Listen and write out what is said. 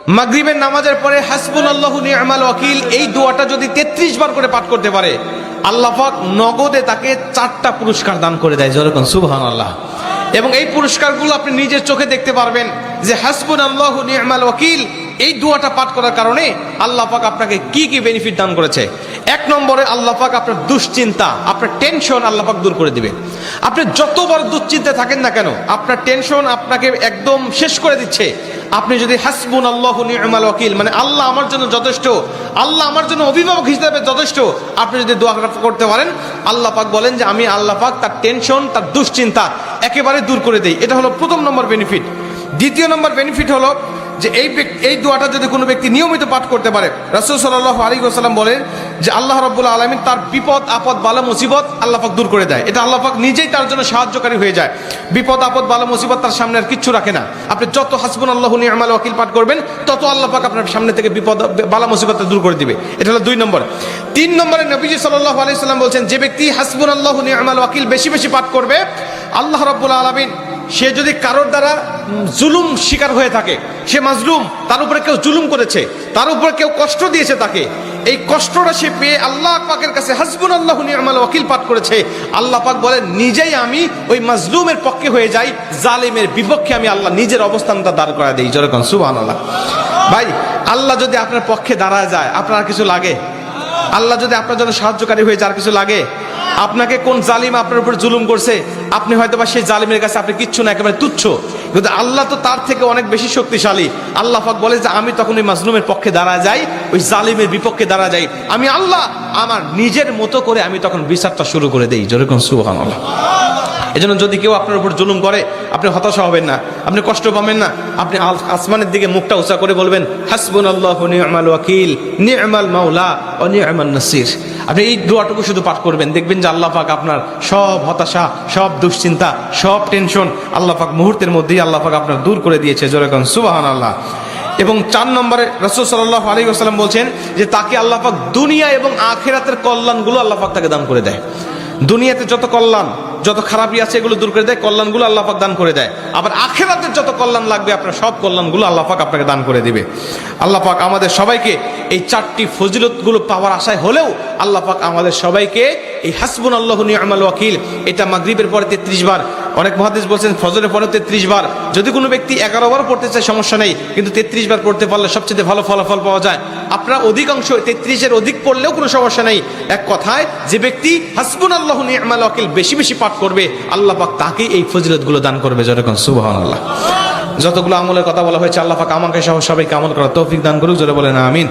মাগরিবের নামাজের পরে হাসবুনাল্লাহু নি'মাল ওয়াকিল এই দোয়াটা যদি 33 বার করে পাঠ করতে পারে, আল্লাহ পাক নগদে তাকে 4টা পুরস্কার দান করে দেয়। যেরকম সুবহানাল্লাহ। এবং এই পুরস্কারগুলো আপনি নিজের চোখে দেখতে পারবেন যে হাসবুনাল্লাহু নি'মাল ওয়াকিল এই দোয়াটা পাঠ করার কারণে আল্লাহ পাক আপনাকে কি কি বেনিফিট দান করেছে। 1 নম্বরে আল্লাহ পাক আপনার দুশ্চিন্তা, আপনার টেনশন আল্লাহ পাক দূর করে দিবে। আপনি যত বড় দুশ্চিন্তায় থাকেন না কেন, আপনার টেনশন আপনাকে একদম শেষ করে দিচ্ছে। আপনি যদি হাসবুনাল্লাহু নি'মাল ওয়াকিল মানে আল্লাহ আমার জন্য যথেষ্ট, আল্লাহ আমার জন্য অভিভাবক হিসেবে যথেষ্ট, আপনি যদি দোয়া করতে পারেন, আল্লাহ পাক বলেন যে আমি আল্লাহ পাক তার টেনশন, তার দুশ্চিন্তা একেবারে দূর করে দেই। এটা হলো প্রথম নম্বর বেনিফিট। দ্বিতীয় নম্বর বেনিফিট হলো যে এই দোয়াটা যদি কোনো ব্যক্তি নিয়মিত পাঠ করতে পারে, রাসূল সাল্লাল্লাহু আলাইহি ওয়াসাল্লাম বলেন যে আল্লাহ রাব্বুল আলামিন তার বিপদ আপদ বালা মুসিবত আল্লাহ পাক দূর করে দেয়। এটা আল্লাহ পাক নিজেই তার জন্য সাহায্যকারী হয়ে যায়। বিপদ আপদ বালা মুসিবত তার সামনে আর কিচ্ছু রাখে না। আপনি যত হাসবুনাল্লাহু নি'মাল ওয়াকিল পাঠ করবেন, তত আল্লাহ পাক আপনার সামনে থেকে বিপদ বালা মুসিবতটা দূর করে দিবে। এটা হলো 2 নম্বর। 3 নম্বরে নবীজি সাল্লাল্লাহু আলাইহি ওয়াসাল্লাম বলছেন, যে ব্যক্তি হাসবুনাল্লাহু নি'মাল ওয়াকিল বেশি বেশি পাঠ করবে, আল্লাহ রাব্বুল আলামিন সে যদি কারোর দ্বারা জুলুম শিকার হয়ে থাকে, সে মাজলুম, তার উপরে কেউ জুলুম করেছে, তার উপরে কেউ কষ্ট দিয়েছে, তাকে এই কষ্টটা সে পেয়ে আল্লাহ পাকের কাছে হাসবুনাল্লাহু নি'মাল ওয়াকিল পাঠ করেছে, আল্লাহ পাক বলেন নিজেই আমি ওই মাজলুমের পক্ষে হয়ে যাই, জালিমের বিপক্ষে আমি আল্লাহ নিজের অবস্থানটা দাঁড় করা দেই। যেরকম সুবহানাল্লাহ। ভাই, আল্লাহ যদি আপনার পক্ষে দাঁড়ায় যায়, আপনার আর কিছু লাগে? আল্লাহ যদি আপনার জন্য সাহায্যকারী হয়ে যায়, আর কিছু লাগে? আপনাকে কোন জালিম আপনার উপর জুলুম করছে, আপনি হয়তো বা সেই জালিমের কাছে আপনি কিচ্ছু না, একেবারে তুচ্ছ, কিন্তু আল্লাহ তো তার থেকে অনেক বেশি শক্তিশালী। আল্লাহ পাক বলে যে আমি তখন ওই মাজলুমের পক্ষে দাঁড়া যাই, ওই জালিমের বিপক্ষে দাঁড়া যাই, আমি আল্লাহ আমার নিজের মতো করে আমি তখন বিচারটা শুরু করে দেই। যেরকম সুবহানাল্লাহ। এজন্য যদি কেউ আপনার উপর জুলুম করে, আপনি হতাশা হবেন না, আপনি কষ্ট পাবেন না, আপনি আসমানের দিকে মুখটা উঁচা করে বলবেন হাসবুনাল্লাহু নি'মাল ওয়াকিল নি'মাল মাওলা ওয়া নি'মান নাসির। আপনি এই দোয়াটুকু শুধু পাঠ করবেন, দেখবেন যে আল্লাহ পাক আপনার সব হতাশা, সব দুশ্চিন্তা, সব টেনশন আল্লাহ পাক মুহূর্তের মধ্যেই আল্লাহ পাক আপনার দূর করে দিয়েছে। যেরকম সুবহানাল্লাহ। এবং 4 নম্বরে রাসূল সাল্লাল্লাহু আলাইহি ওয়াসাল্লাম বলছেন যে তাকে আল্লাহ পাক দুনিয়া এবং আখিরাতের কল্যাণগুলো আল্লাহ পাক তাকে দান করে দেয়। দুনিয়াতে যত কল্যাণ, যত খারাপই আছে এগুলো দূর করে দেয়, কল্যাণগুলো আল্লাহ পাক দান করে দেয়। আবার আখিরাতের যত কল্যাণ লাগবে আপনার সব কল্যাণগুলো আল্লাহ পাক আপনাকে দান করে দিবে। আল্লাহ পাক আমাদের সবাইকে এই 4টি ফজিলতগুলো পাওয়ার আশায় হলেও আল্লাহ পাক আমাদের সবাইকে এই হাসবুনাল্লাহু নি'মাল ওয়াকিল এটা মাগরিবের পরে 33 বার, অনেক মুহাদ্দিস বলছেন ফজরের পরে 33 বার, যদি কোনো ব্যক্তি 11 বার পড়তে চায় সমস্যা নেই, কিন্তু 33 বার পড়তে পারলে সবচেয়ে ভালো ফলাফল পাওয়া যায়। আপনারা অধিকাংশ 33-এর অধিক পড়লেও কোনো সমস্যা নেই। এক কথায় যে ব্যক্তি হাসবুনাল্লাহু নি'মাল ওয়াকিল বেশি বেশি পাঠ করবে, আল্লাহ পাক তাকে এই ফজিলতগুলো দান করবে। যেরকম সুবহানাল্লাহ। যতগুলো আমলের কথা বলা হয়েছে, আল্লাহ পাক আমাকে সহ সবাইকে আমল করার তৌফিক দান করুক। জোরে বলেন আমিন।